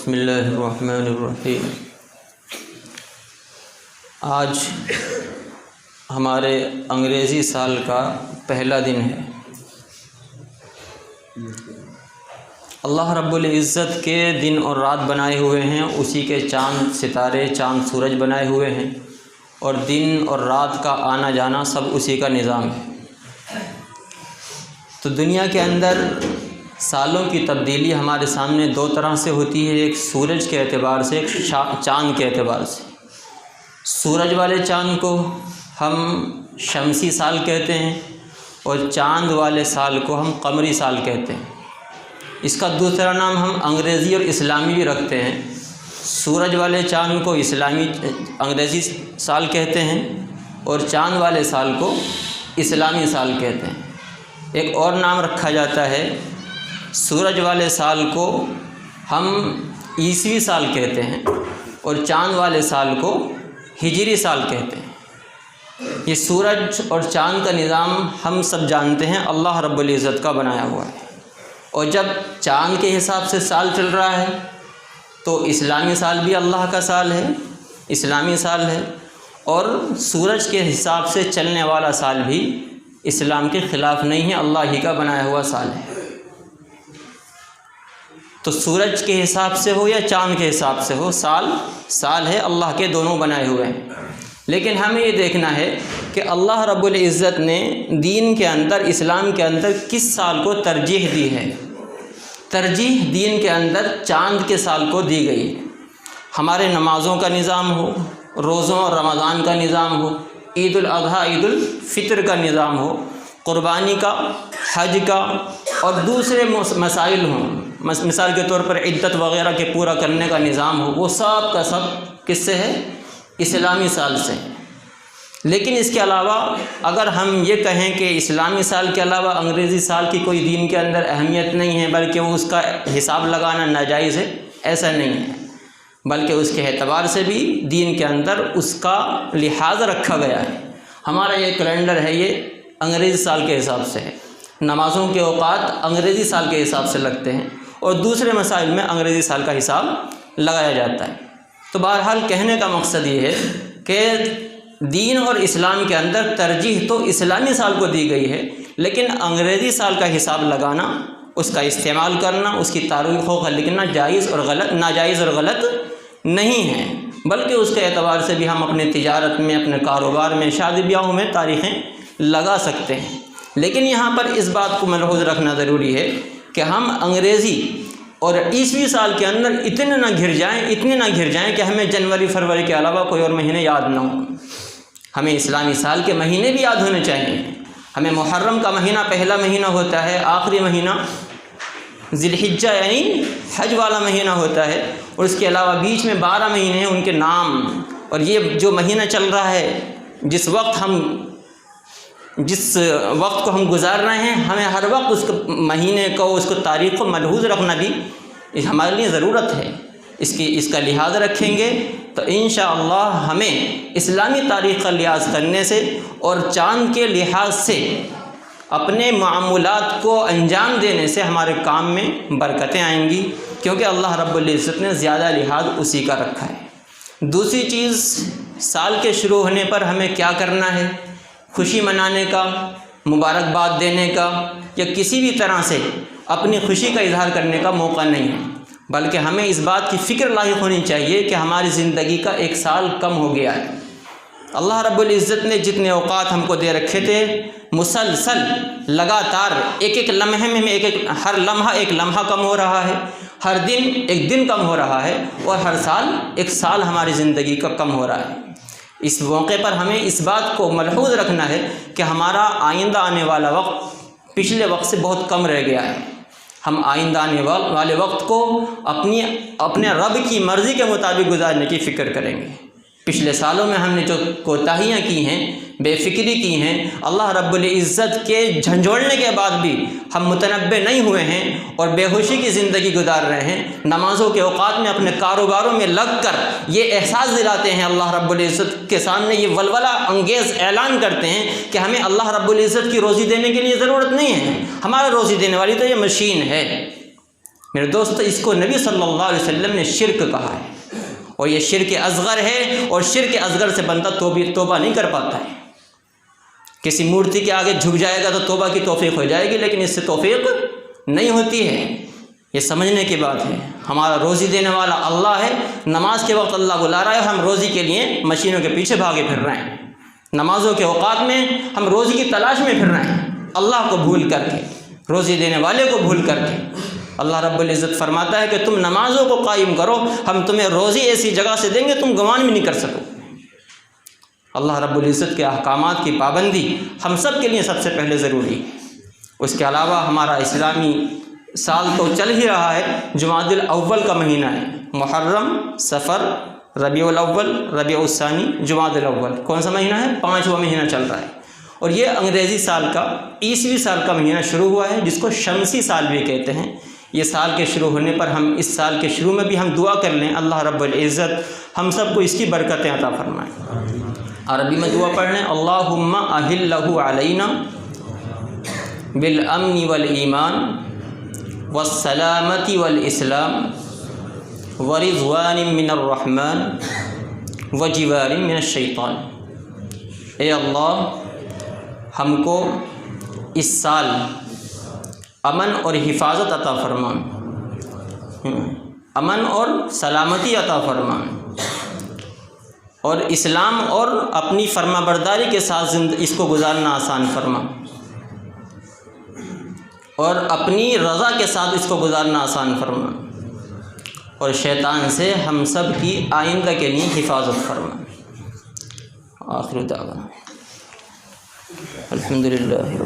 بسم اللہ الرحمن الرحیم۔ آج ہمارے انگریزی سال کا پہلا دن ہے۔ اللہ رب العزت کے دن اور رات بنائے ہوئے ہیں، اسی کے چاند ستارے چاند سورج بنائے ہوئے ہیں، اور دن اور رات کا آنا جانا سب اسی کا نظام ہے۔ تو دنیا کے اندر سالوں کی تبدیلی ہمارے سامنے دو طرح سے ہوتی ہے، ایک سورج کے اعتبار سے، ایک چاند کے اعتبار سے۔ سورج والے چاند کو ہم شمسی سال کہتے ہیں اور چاند والے سال کو ہم قمری سال کہتے ہیں۔ اس کا دوسرا نام ہم انگریزی اور اسلامی بھی رکھتے ہیں۔ سورج والے چاند کو انگریزی سال کہتے ہیں اور چاند والے سال کو اسلامی سال کہتے ہیں۔ ایک اور نام رکھا جاتا ہے، سورج والے سال کو ہم عیسوی سال کہتے ہیں اور چاند والے سال کو ہجری سال کہتے ہیں۔ یہ سورج اور چاند کا نظام ہم سب جانتے ہیں، اللہ رب العزت کا بنایا ہوا ہے۔ اور جب چاند کے حساب سے سال چل رہا ہے تو اسلامی سال بھی اللہ کا سال ہے، اسلامی سال ہے، اور سورج کے حساب سے چلنے والا سال بھی اسلام کے خلاف نہیں ہے، اللہ ہی کا بنایا ہوا سال ہے۔ تو سورج کے حساب سے ہو یا چاند کے حساب سے ہو، سال ہے، اللہ کے دونوں بنائے ہوئے ہیں۔ لیکن ہمیں یہ دیکھنا ہے کہ اللہ رب العزت نے دین کے اندر، اسلام کے اندر کس سال کو ترجیح دی ہے۔ ترجیح دین کے اندر چاند کے سال کو دی گئی ہے۔ ہمارے نمازوں کا نظام ہو، روزوں اور رمضان کا نظام ہو، عید الاضحیٰ عید الفطر کا نظام ہو، قربانی کا، حج کا اور دوسرے مسائل ہوں، مثال کے طور پر عدت وغیرہ کے پورا کرنے کا نظام ہو، وہ سب کا سب کس سے ہے؟ اسلامی سال سے۔ لیکن اس کے علاوہ اگر ہم یہ کہیں کہ اسلامی سال کے علاوہ انگریزی سال کی کوئی دین کے اندر اہمیت نہیں ہے، بلکہ وہ اس کا حساب لگانا ناجائز ہے، ایسا نہیں ہے، بلکہ اس کے اعتبار سے بھی دین کے اندر اس کا لحاظ رکھا گیا ہے۔ ہمارا یہ کیلنڈر ہے، یہ انگریزی سال کے حساب سے ہے۔ نمازوں کے اوقات انگریزی سال کے حساب سے لگتے ہیں اور دوسرے مسائل میں انگریزی سال کا حساب لگایا جاتا ہے۔ تو بہرحال کہنے کا مقصد یہ ہے کہ دین اور اسلام کے اندر ترجیح تو اسلامی سال کو دی گئی ہے، لیکن انگریزی سال کا حساب لگانا، اس کا استعمال کرنا، اس کی تاریخوں کا لکھنا ناجائز اور غلط نہیں ہے، بلکہ اس کے اعتبار سے بھی ہم اپنے تجارت میں، اپنے کاروبار میں، شادی بیاہوں میں تاریخیں لگا سکتے ہیں۔ لیکن یہاں پر اس بات کو ملحوظ رکھنا ضروری ہے کہ ہم انگریزی اور عیسوی سال کے اندر اتنے نہ گھر جائیں کہ ہمیں جنوری فروری کے علاوہ کوئی اور مہینے یاد نہ ہوں۔ ہمیں اسلامی سال کے مہینے بھی یاد ہونے چاہیے۔ ہمیں محرم کا مہینہ پہلا مہینہ ہوتا ہے، آخری مہینہ ذی الحجہ یعنی حج والا مہینہ ہوتا ہے، اور اس کے علاوہ بیچ میں 12 مہینے ہیں، ان کے نام، اور یہ جو مہینہ چل رہا ہے، جس وقت کو ہم گزار رہے ہیں، ہمیں ہر وقت اس مہینے کو، اس کو تاریخ کو ملحوظ رکھنا بھی ہمارے لیے ضرورت ہے۔ اس کا لحاظ رکھیں گے تو انشاءاللہ ہمیں اسلامی تاریخ کا لحاظ کرنے سے اور چاند کے لحاظ سے اپنے معمولات کو انجام دینے سے ہمارے کام میں برکتیں آئیں گی، کیونکہ اللہ رب العزت نے زیادہ لحاظ اسی کا رکھا ہے۔ دوسری چیز، سال کے شروع ہونے پر ہمیں کیا کرنا ہے؟ خوشی منانے کا، مبارکباد دینے کا یا کسی بھی طرح سے اپنی خوشی کا اظہار کرنے کا موقع نہیں ہے، بلکہ ہمیں اس بات کی فکر لاحق ہونی چاہیے کہ ہماری زندگی کا ایک سال کم ہو گیا ہے۔ اللہ رب العزت نے جتنے اوقات ہم کو دے رکھے تھے، مسلسل لگاتار ایک لمحے میں ہر لمحہ ایک لمحہ کم ہو رہا ہے، ہر دن ایک دن کم ہو رہا ہے، اور ہر سال ایک سال ہماری زندگی کا کم ہو رہا ہے۔ اس موقع پر ہمیں اس بات کو ملحوظ رکھنا ہے کہ ہمارا آئندہ آنے والا وقت پچھلے وقت سے بہت کم رہ گیا ہے۔ ہم آئندہ آنے والے وقت کو اپنے رب کی مرضی کے مطابق گزارنے کی فکر کریں گے۔ پچھلے سالوں میں ہم نے جو کوتاہیاں کی ہیں، بے فکری کی ہیں، اللہ رب العزت کے جھنجھوڑنے کے بعد بھی ہم متنبع نہیں ہوئے ہیں اور بے ہوشی کی زندگی گزار رہے ہیں۔ نمازوں کے اوقات میں اپنے کاروباروں میں لگ کر یہ احساس دلاتے ہیں، اللہ رب العزت کے سامنے یہ ولولہ انگیز اعلان کرتے ہیں کہ ہمیں اللہ رب العزت کی روزی دینے کے لیے ضرورت نہیں ہے، ہمارا روزی دینے والی تو یہ مشین ہے۔ میرے دوست، اس کو نبی صلی اللہ علیہ وسلم نے شرک کہا ہے، اور یہ شرک اصغر ہے، اور شرک اصغر سے بندہ توبہ نہیں کر پاتا ہے۔ کسی مورتی کے آگے جھک جائے گا تو توبہ کی توفیق ہو جائے گی، لیکن اس سے توفیق نہیں ہوتی ہے۔ یہ سمجھنے کی بات ہے، ہمارا روزی دینے والا اللہ ہے، نماز کے وقت اللہ بلا رہا ہے، ہم روزی کے لیے مشینوں کے پیچھے بھاگے پھر رہے ہیں، نمازوں کے اوقات میں ہم روزی کی تلاش میں پھر رہے ہیں، اللہ کو بھول کر کے، روزی دینے والے کو بھول کر کے۔ اللہ رب العزت فرماتا ہے کہ تم نمازوں کو قائم کرو، ہم تمہیں روزی ایسی جگہ سے دیں گے تم گمان بھی نہیں کر سکو۔ اللہ رب العزت کے احکامات کی پابندی ہم سب کے لیے سب سے پہلے ضروری ہے۔ اس کے علاوہ ہمارا اسلامی سال تو چل ہی رہا ہے، جمادی الاول کا مہینہ ہے، محرم، صفر، ربیع الاول، ربیع الثانی، جمادی الاول، کون سا مہینہ ہے؟ 5واں مہینہ چل رہا ہے، اور یہ انگریزی سال کا، عیسوی سال کا مہینہ شروع ہوا ہے، جس کو شمسی سال بھی کہتے ہیں۔ یہ سال کے شروع ہونے پر ہم اس سال کے شروع میں بھی ہم دعا کر لیں، اللہ رب العزت ہم سب کو اس کی برکتیں عطا فرمائیں۔ عربی میں دعا پڑھ لیں، اللہم اہلہ علینا بالامن والایمان والسلامت والاسلام ورضوان من الرحمن وجوار من الشیطان۔ اے اللہ، ہم کو اس سال امن اور حفاظت عطا فرما، امن اور سلامتی عطا فرما، اور اسلام اور اپنی فرما برداری کے ساتھ اس کو گزارنا آسان فرما، اور اپنی رضا کے ساتھ اس کو گزارنا آسان فرما، اور شیطان سے ہم سب کی آئندہ کے لیے حفاظت فرما۔ آخر دعوانا الحمدللہ۔